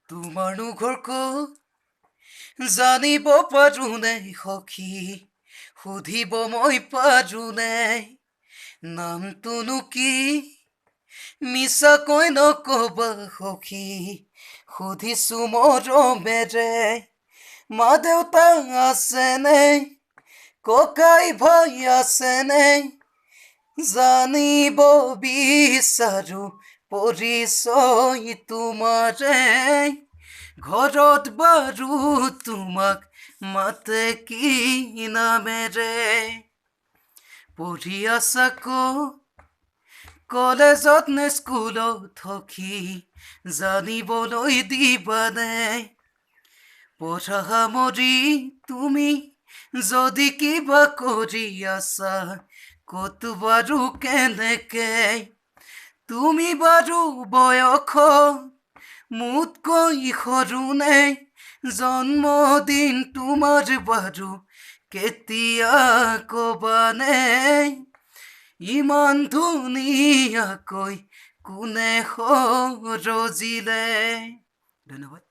তোমাৰনো ঘৰ ক'ত জানিব পাৰোনে সখী সুধিব মই পাৰোনে নামটোনো কি মিছাকৈ নকবা সখী সুধিছো মৰমেৰে মা দেউতা আছেনে ককাই ভাই আছেনে জানিব বিচাৰো পৰিচয় তোমাৰে ঘৰত বাৰু তোমাক মাতে কি নামেৰে পঢ়ি আছা কলেজত নে স্কুলত সখী জানিবলৈ দিবানে পঢ়া সামৰি তুমি যদি কিবা কৰি আছা কত বাৰু কেনেকে তুমি বাৰু বয়সত মোতকৈ সৰুনে জন্মদিন তোমাৰ বাৰু কেতিয়া কবানে ইমান ধুনীয়াকৈ কোনে সৰজিলে ধন্যবাদ